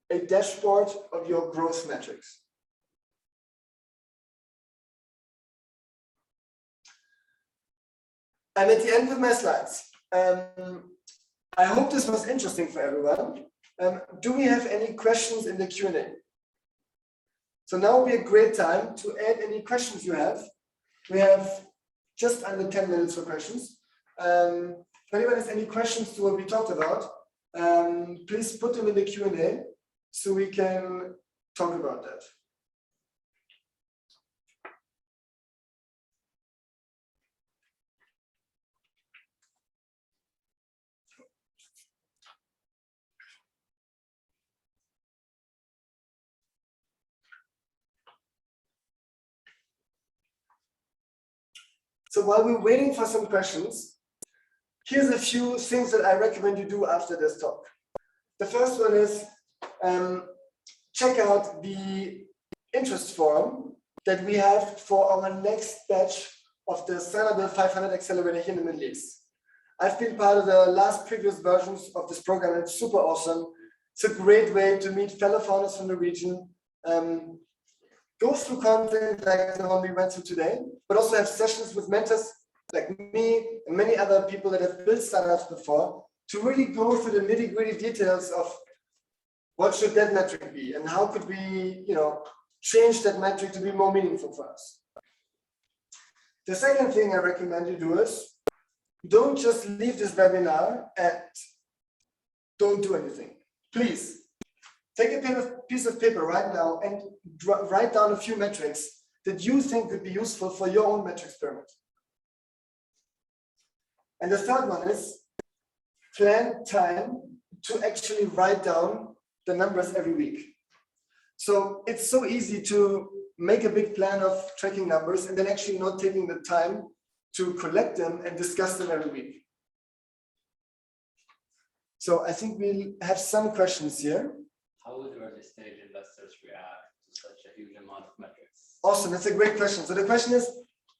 a dashboard of your growth metrics. I'm at the end of my slides. I hope this was interesting for everyone. Do we have any questions in the Q&A? So now will be a great time to add any questions you have. We have just under 10 minutes for questions. If anyone has any questions to what we talked about, please put them in the Q&A so we can talk about that. So while we're waiting for some questions, here's a few things that I recommend you do after this talk. The first one is check out the interest form that we have for our next batch of the Sustainable 500 Accelerator here in the Middle East. I've been part of the last previous versions of this program. It's super awesome. It's a great way to meet fellow founders from the region, go through content like the one we went through today, but also have sessions with mentors like me and many other people that have built startups before to really go through the nitty-gritty details of what should that metric be and how could we, change that metric to be more meaningful for us. The second thing I recommend you do is don't just leave this webinar and don't do anything. Please take a piece of paper right now and write down a few metrics that you think could be useful for your own metrics pyramid. And the third one is plan time to actually write down the numbers every week. So it's so easy to make a big plan of tracking numbers and then actually not taking the time to collect them and discuss them every week. So I think we'll have some questions here. How would early stage investors react to such a huge amount of metrics? Awesome, that's a great question. So the question is,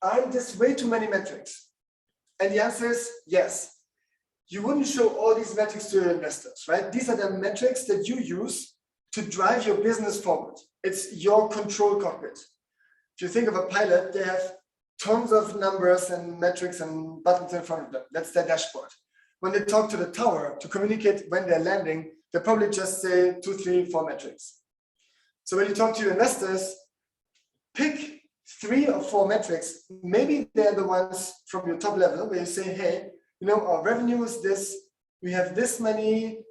aren't this way too many metrics? And the answer is yes. You wouldn't show all these metrics to your investors, right? These are the metrics that you use to drive your business forward. It's your control cockpit. If you think of a pilot, they have tons of numbers and metrics and buttons in front of them. That's their dashboard. When they talk to the tower to communicate when they're landing, they probably just say 2, 3, 4 metrics. So when you talk to your investors, pick 3 or 4 metrics. Maybe they're the ones from your top level where you say, hey, our revenue is this, we have this many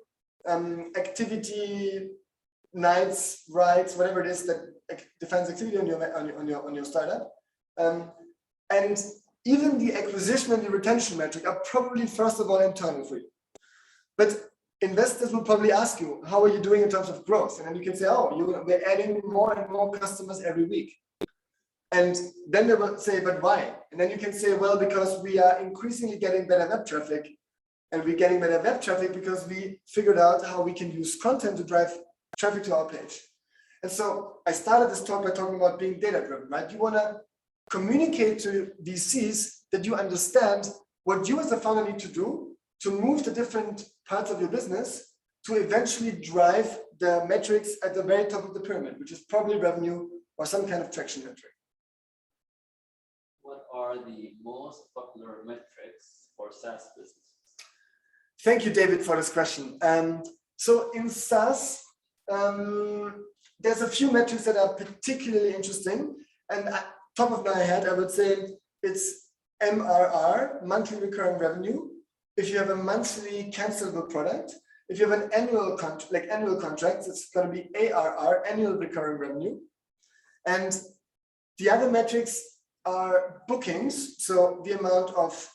activity nights, rights, whatever it is that defines activity on your startup. And even the acquisition and the retention metric are probably first of all internal for you. But investors will probably ask you, how are you doing in terms of growth? And then you can say, we're adding more and more customers every week. And then they will say, but why? And then you can say, well, because we are increasingly getting better web traffic. And we're getting better web traffic because we figured out how we can use content to drive traffic to our page. And so I started this talk by talking about being data-driven, right? You want to communicate to VCs that you understand what you as a founder need to do to move the different parts of your business to eventually drive the metrics at the very top of the pyramid, which is probably revenue or some kind of traction metric. What are the most popular metrics for SaaS businesses? Thank you, David, for this question. So in SaaS, there's a few metrics that are particularly interesting. And at top of my head, I would say it's MRR, monthly recurring revenue. If you have a monthly cancelable product, if you have an annual contract, it's going to be ARR, annual recurring revenue. And the other metrics are bookings. So the amount of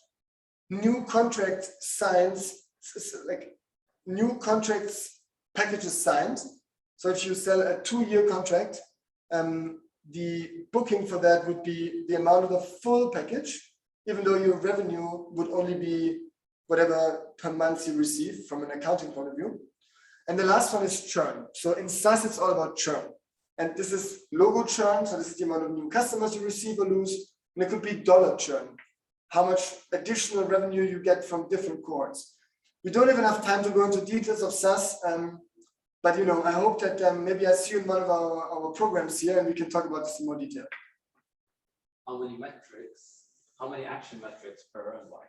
new contract signs, like new contracts packages signed. So if you sell a 2-year contract, the booking for that would be the amount of the full package, even though your revenue would only be whatever per month you receive from an accounting point of view. And the last one is churn. So in SaaS, it's all about churn. And this is logo churn. So this is the amount of new customers you receive or lose. And it could be dollar churn, how much additional revenue you get from different cohorts. We don't have enough time to go into details of SaaS, but I hope that maybe I see you in one of our programs here and we can talk about this in more detail. How many action metrics per and why?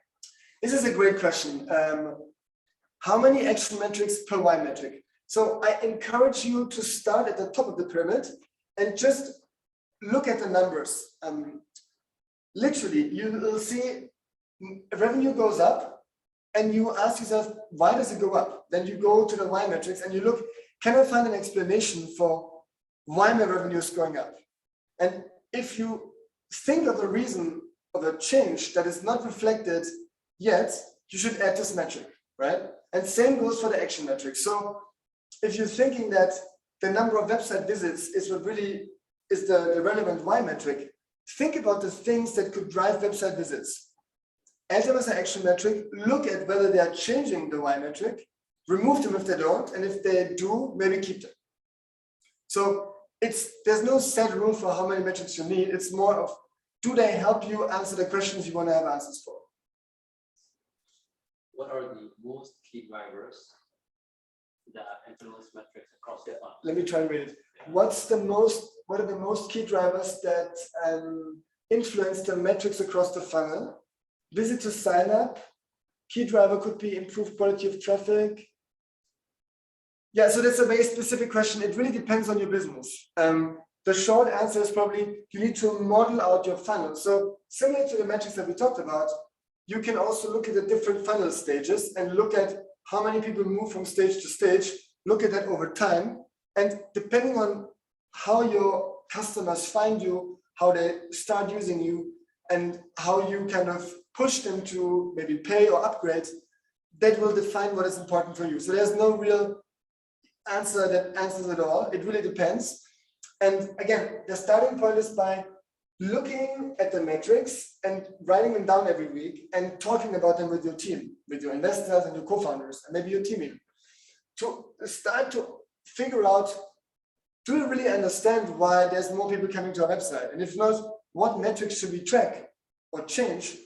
This is a great question. How many action metrics per why metric? So I encourage you to start at the top of the pyramid and just look at the numbers. Literally, you will see revenue goes up and you ask yourself, why does it go up? Then you go to the why metrics and you look, can I find an explanation for why my revenue is going up? And if you think of a reason of a change that is not reflected yet, you should add this metric, right? And same goes for the action metric. So if you're thinking that the number of website visits is what really is the relevant why metric, think about the things that could drive website visits. Add them as an action metric, look at whether they are changing the why metric, remove them if they don't, and if they do, maybe keep them. So there's no set rule for how many metrics you need. It's more of, do they help you answer the questions you want to have answers for? What are the most key drivers that influence metrics across the funnel? Let me try and read it. What are the most key drivers that influence the metrics across the funnel? Visit to sign up. Key driver could be improved quality of traffic. Yeah, so that's a very specific question. It really depends on your business. The short answer is probably you need to model out your funnel. So similar to the metrics that we talked about, you can also look at the different funnel stages and look at how many people move from stage to stage, look at that over time. And depending on how your customers find you, how they start using you, and how you kind of push them to maybe pay or upgrade, that will define what is important for you. So there's no real answer that answers it all. It really depends. And again, the starting point is by looking at the metrics and writing them down every week and talking about them with your team, with your investors and your co-founders, and maybe your team even, to start to figure out, do we really understand why there's more people coming to our website? And if not, what metrics should we track or change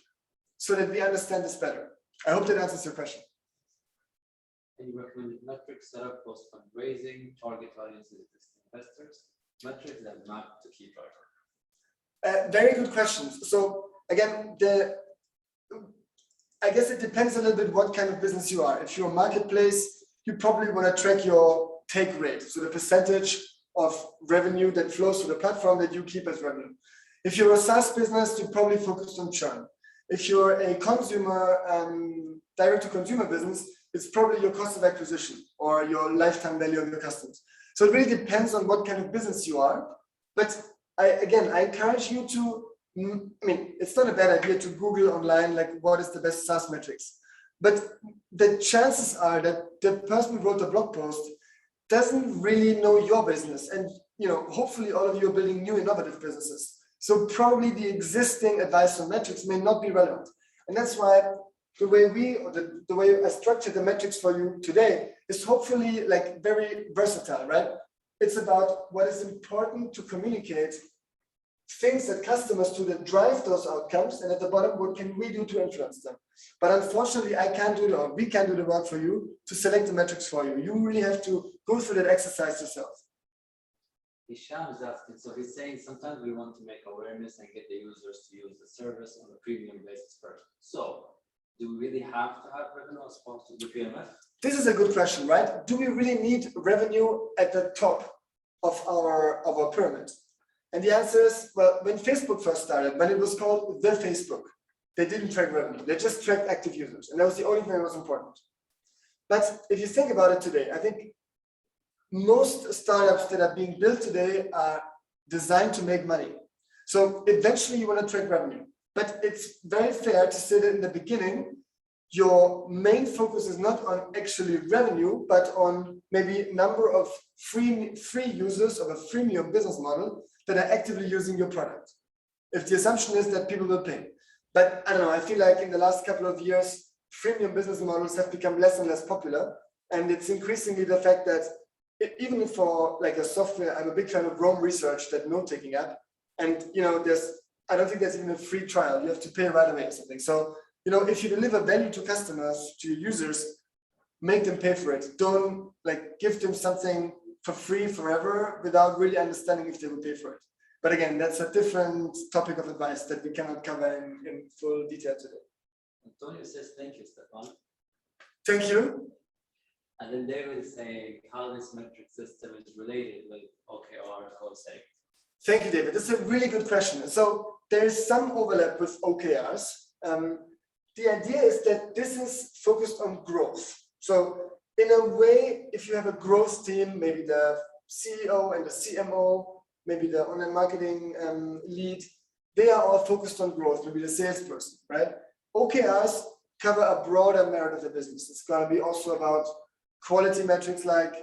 so that we understand this better? I hope that answers your question. And you recommend metrics set up post fundraising, target audiences, existing investors, metrics that map to key driver. Very good questions. So again, I guess it depends a little bit what kind of business you are. If you're a marketplace, you probably want to track your take rate, so the percentage of revenue that flows through the platform that you keep as revenue. If you're a SaaS business, you're probably focused on churn. If you're a consumer, direct-to-consumer business, it's probably your cost of acquisition or your lifetime value of your customers. So it really depends on what kind of business you are. But I encourage you to, it's not a bad idea to Google online, like what is the best SaaS metrics. But the chances are that the person who wrote the blog post doesn't really know your business. And hopefully all of you are building new innovative businesses. So probably the existing advice on metrics may not be relevant. And that's why the way I structured the metrics for you today is hopefully like very versatile, right? It's about what is important to communicate, things that customers do that drive those outcomes, and at the bottom, what can we do to influence them? But unfortunately, we can't do the work for you to select the metrics for you. You really have to go through that exercise yourself. Hisham is asking, so he's saying sometimes we want to make awareness and get the users to use the service on a premium basis first. So do we really have to have revenue as opposed to the PMF? This is a good question, right? Do we really need revenue at the top of our pyramid? And the answer is, well, when Facebook first started, when it was called the Facebook, they didn't track revenue. They just tracked active users. And that was the only thing that was important. But if you think about it today, I think most startups that are being built today are designed to make money. So eventually you want to track revenue. But it's very fair to say that in the beginning, your main focus is not on actually revenue, but on maybe number of free users of a freemium business model that are actively using your product. If the assumption is that people will pay. But I don't know, I feel like in the last couple of years, freemium business models have become less and less popular. And it's increasingly the fact that even for like a software, I'm a big fan of Rome Research, that note-taking app. And I don't think there's even a free trial. You have to pay right away or something. So, if you deliver value to customers, to your users, make them pay for it. Don't give them something for free forever without really understanding if they will pay for it. But again, that's a different topic of advice that we cannot cover in full detail today. Antonio says, thank you, Stefan. Thank you. And then David is saying how this metric system is related with OKR code saving. Thank you, David. That's a really good question. So there is some overlap with OKRs. The idea is that this is focused on growth. So in a way, if you have a growth team, maybe the CEO and the CMO, maybe the online marketing lead, they are all focused on growth, maybe the salesperson, right? OKRs cover a broader merit of the business. It's going to be also about quality metrics like,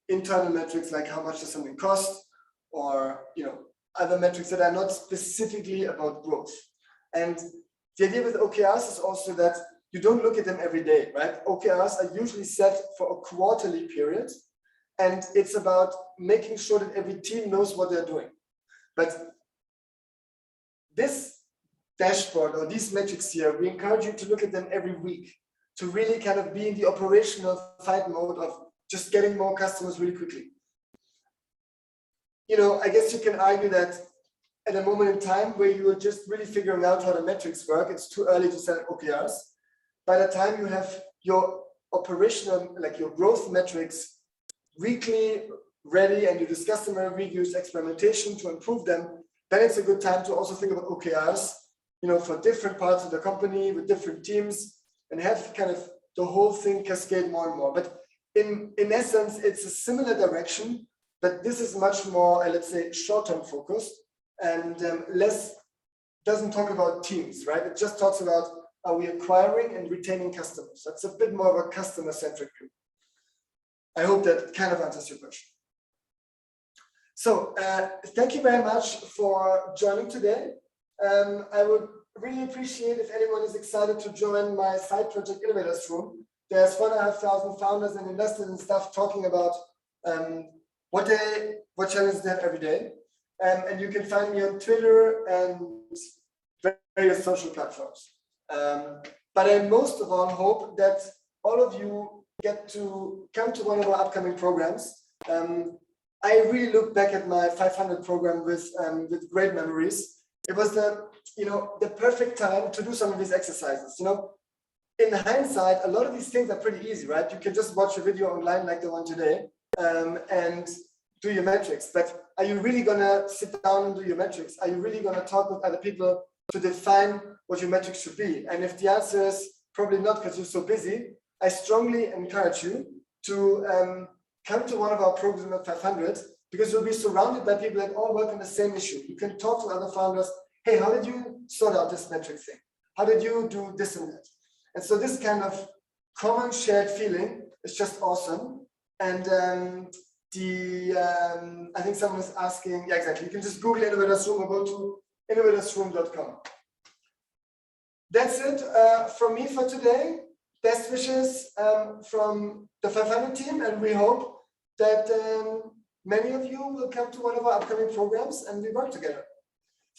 internal metrics like how much does something cost, or, other metrics that are not specifically about growth. And the idea with OKRs is also that you don't look at them every day, right? OKRs are usually set for a quarterly period, and it's about making sure that every team knows what they're doing. But this dashboard or these metrics here, we encourage you to look at them every week to really kind of be in the operational fight mode of just getting more customers really quickly. I guess you can argue that at a moment in time where you are just really figuring out how the metrics work, it's too early to set OKRs. By the time you have your operational, like your growth metrics weekly ready and you discuss them every week, use experimentation to improve them, then it's a good time to also think about OKRs, for different parts of the company with different teams, and have kind of the whole thing cascade more and more. But in essence, it's a similar direction, but this is much more, let's say, short-term focused and doesn't talk about teams, right? It just talks about, are we acquiring and retaining customers? That's a bit more of a customer-centric view. I hope that kind of answers your question. So thank you very much for joining today. I would really appreciate if anyone is excited to join my side project Innovators Room. There's 1,500 founders and investors and stuff talking about what challenges they have every day. And you can find me on Twitter and various social platforms. But I most of all hope that all of you get to come to one of our upcoming programs. I really look back at my 500 program with great memories. It was the perfect time to do some of these exercises. In hindsight, a lot of these things are pretty easy, right? You can just watch a video online like the one today. and do your metrics. But are you really gonna sit down and do your metrics? Are you really gonna talk with other people to define what your metrics should be? And if the answer is probably not because you're so busy, I strongly encourage you to come to one of our programs at 500, because you'll be surrounded by people that all work on the same issue. You can talk to other founders. Hey, how did you sort out this metric thing? How did you do this and that? And so this kind of common shared feeling is just awesome. And I think someone is asking, yeah, exactly. You can just Google Innovators Room or go to innovatorsroom.com. That's it from me for today. Best wishes from the 500 team, and we hope that many of you will come to one of our upcoming programs and we work together.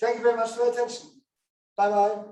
Thank you very much for your attention. Bye-bye.